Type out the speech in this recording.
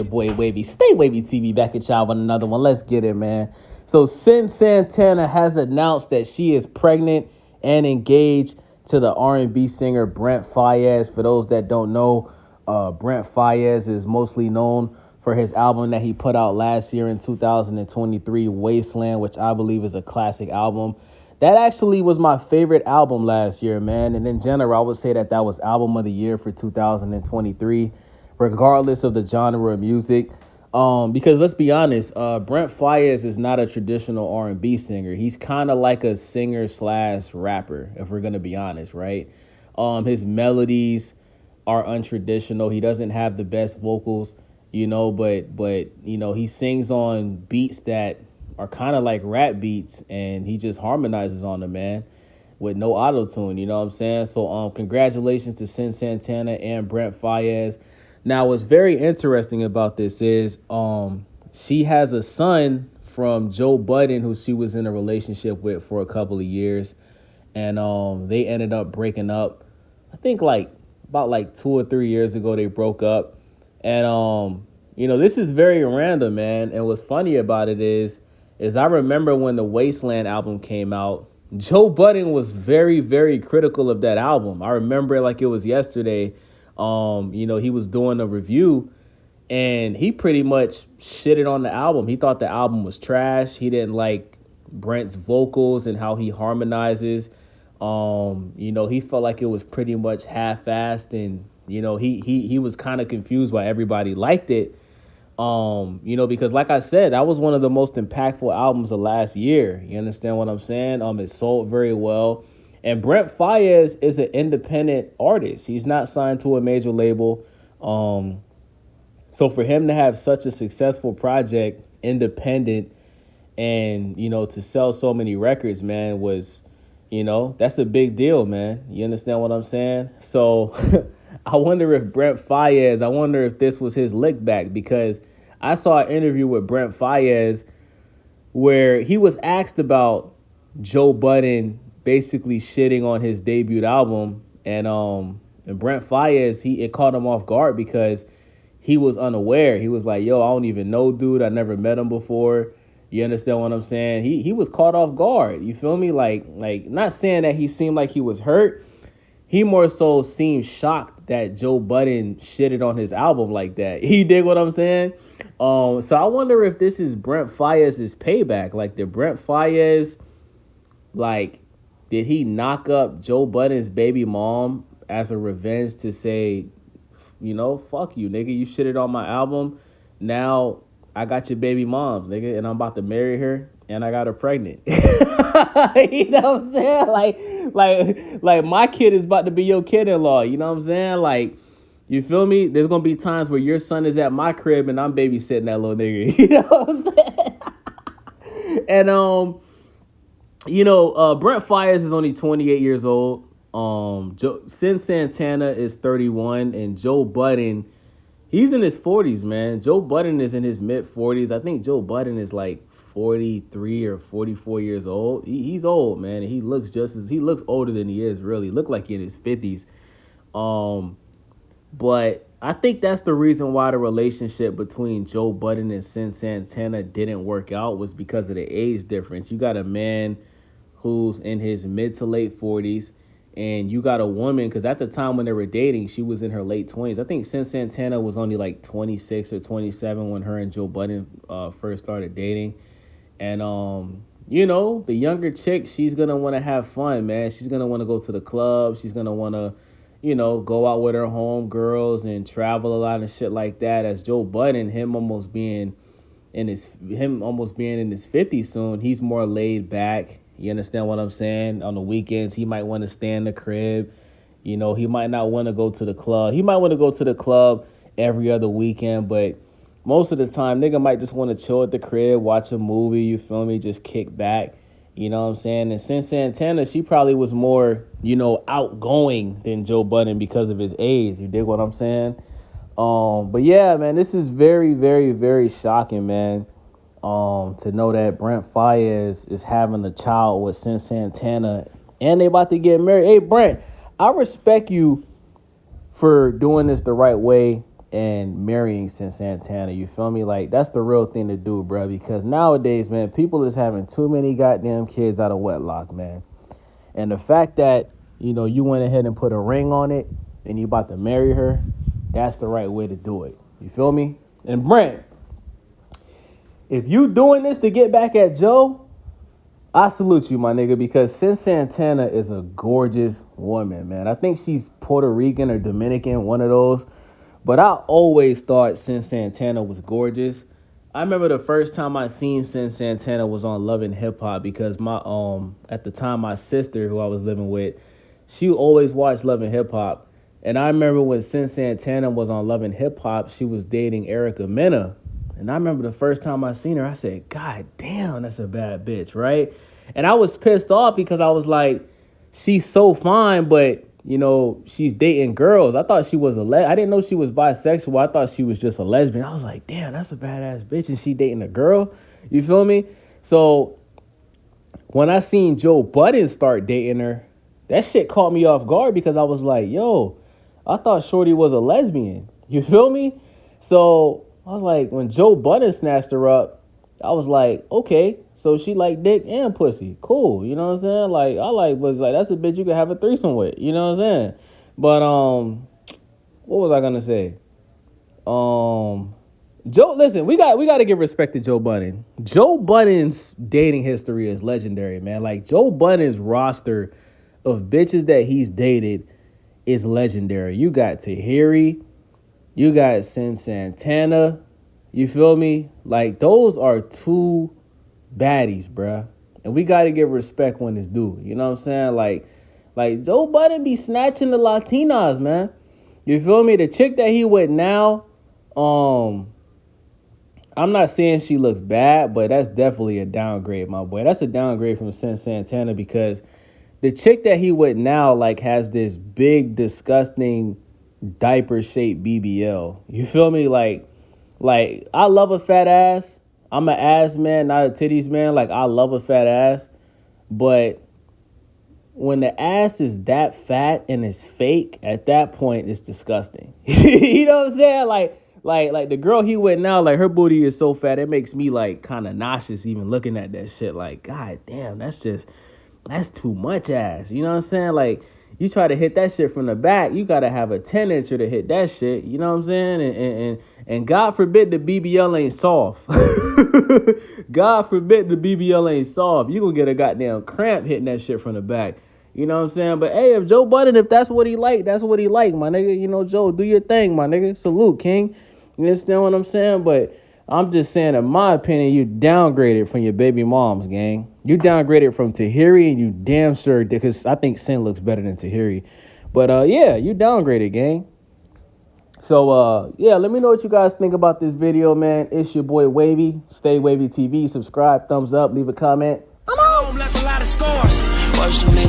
Boy Wavy, stay Wavy TV back at y'all with another one. Let's get it, man. So Cyn Santana has announced that she is pregnant and engaged to the R&B singer Brent Faiyaz. For those that don't know, Brent Faiyaz is mostly known for his album that he put out last year in 2023, Wasteland, which I believe is a classic album. That actually was my favorite album last year, man. And in general, I would say that was album of the year for 2023, regardless of the genre of music. Because let's be honest, Brent Faiyaz is not a traditional R&B singer. He's kind of like a singer slash rapper, if we're gonna be honest, right? His melodies are untraditional. He doesn't have the best vocals, but he sings on beats that are kind of like rap beats, and he just harmonizes on them, man, with no auto-tune, you know what I'm saying? So congratulations to Cyn Santana and Brent Faiyaz. Now, what's very interesting about this is she has a son from Joe Budden, who she was in a relationship with for a couple of years, and they ended up breaking up. I think about 2 or 3 years ago they broke up, and this is very random, man. And what's funny about it is I remember when the Wasteland album came out, Joe Budden was very, very critical of that album. I remember it like it was yesterday. He was doing a review and he pretty much shitted on the album. He thought the album was trash. He didn't like Brent's vocals and how he harmonizes. He felt like it was pretty much half-assed, and he was kind of confused why everybody liked it. Because like I said, that was one of the most impactful albums of last year. You understand what I'm saying? It sold very well. And Brent Faiyaz is an independent artist. He's not signed to a major label. So for him to have such a successful project, independent, and, to sell so many records, man, was, that's a big deal, man. You understand what I'm saying? So I wonder if this was his lick back, because I saw an interview with Brent Faiyaz where he was asked about Joe Budden basically shitting on his debut album, and Brent Faiyaz, it caught him off guard because he was unaware. He was like, "Yo, I don't even know, dude. I never met him before." You understand what I'm saying? He was caught off guard. You feel me? Like not saying that he seemed like he was hurt. He more so seemed shocked that Joe Budden shitted on his album like that. He dig what I'm saying? So I wonder if this is Brent Faiyaz's payback. Like, did Brent Faiyaz, did he knock up Joe Budden's baby mom as a revenge to say, fuck you, nigga, you shitted on my album. Now I got your baby moms, nigga, and I'm about to marry her, and I got her pregnant. You know what I'm saying? Like my kid is about to be your kid-in-law. You know what I'm saying? Like, you feel me? There's gonna be times where your son is at my crib and I'm babysitting that little nigga. You know what I'm saying? And Brent Faiyaz is only 28 years old. Cyn Santana is 31, and Joe Budden, he's in his 40s, man. Joe Budden is in his mid-40s. I think Joe Budden is like 43 or 44 years old. He's old, man. And he looks older than he is, really. He look like he in his 50s. But I think that's the reason why the relationship between Joe Budden and Cyn Santana didn't work out, was because of the age difference. You got a man who's in his mid to late 40s, and you got a woman, because at the time when they were dating, she was in her late 20s. I think Cyn Santana was only like 26 or 27 when her and Joe Budden first started dating. And, the younger chick, she's going to want to have fun, man. She's going to want to go to the club. She's going to want to, go out with her homegirls and travel a lot and shit like that. As Joe Budden, him almost being in his 50s soon, he's more laid back. You understand what I'm saying? On the weekends, he might want to stay in the crib. He might not want to go to the club. He might want to go to the club every other weekend, but most of the time, nigga might just want to chill at the crib, watch a movie, you feel me, just kick back. You know what I'm saying? And Cyn Santana, she probably was more, outgoing than Joe Budden because of his age. You dig what I'm saying? But yeah, man, this is very, very, very shocking, man. To know that Brent Faiyaz is having a child with Cyn Santana, and they about to get married. Hey, Brent, I respect you for doing this the right way and marrying Cyn Santana. You feel me? Like, that's the real thing to do, bro. Because nowadays, man, people is having too many goddamn kids out of wedlock, man. And the fact that, you know, you went ahead and put a ring on it and you about to marry her, that's the right way to do it. You feel me? And Brent, if you doing this to get back at Joe, I salute you, my nigga, because Cyn Santana is a gorgeous woman, man. I think she's Puerto Rican or Dominican, one of those. But I always thought Cyn Santana was gorgeous. I remember the first time I seen Cyn Santana was on Love and Hip Hop because my at the time my sister, who I was living with, she always watched Love and Hip Hop. And I remember when Cyn Santana was on Love and Hip Hop, she was dating Erica Mena. And I remember the first time I seen her, I said, God damn, that's a bad bitch, right? And I was pissed off because I was like, she's so fine, but, you know, she's dating girls. I thought she was I didn't know she was bisexual. I thought she was just a lesbian. I was like, damn, that's a badass bitch, and she dating a girl. You feel me? So when I seen Joe Budden start dating her, that shit caught me off guard because I was like, yo, I thought Shorty was a lesbian. You feel me? So I was like, when Joe Budden snatched her up, I was like, okay, so she like dick and pussy. Cool. You know what I'm saying? Like, that's a bitch you could have a threesome with. You know what I'm saying? But, what was I gonna say? Joe, listen, we got to give respect to Joe Budden. Joe Budden's dating history is legendary, man. Like, Joe Budden's roster of bitches that he's dated is legendary. You got Tahiri, you got Cyn Santana, you feel me? Like, those are two baddies, bruh. And we got to give respect when it's due. You know what I'm saying? Like Joe Budden be snatching the Latinas, man. You feel me? The chick that he with now, I'm not saying she looks bad, but that's definitely a downgrade, my boy. That's a downgrade from Cyn Santana because the chick that he with now, like, has this big, disgusting, diaper-shaped BBL. You feel me? Like, I love a fat ass. I'm an ass man, not a titties man. Like, I love a fat ass. But when the ass is that fat and it's fake, at that point, it's disgusting. You know what I'm saying? Like the girl he with now, like, her booty is so fat, it makes me, like, kind of nauseous even looking at that shit. Like, God damn, that's too much ass. You know what I'm saying? Like, you try to hit that shit from the back, you got to have a 10-incher to hit that shit. You know what I'm saying? And God forbid the BBL ain't soft. God forbid the BBL ain't soft. You gonna get a goddamn cramp hitting that shit from the back. You know what I'm saying? But, hey, if Joe Budden, if that's what he like, that's what he like, my nigga. You know, Joe, do your thing, my nigga. Salute, King. You understand what I'm saying? But I'm just saying, in my opinion, you downgraded from your baby moms, gang. You downgraded from Tahiri, and you damn sure, because I think Cyn looks better than Tahiri. But, yeah, you downgraded, gang. So, yeah, let me know what you guys think about this video, man. It's your boy, Wavy. Stay Wavy TV. Subscribe, thumbs up, leave a comment. I'm out. Left a lot of scars.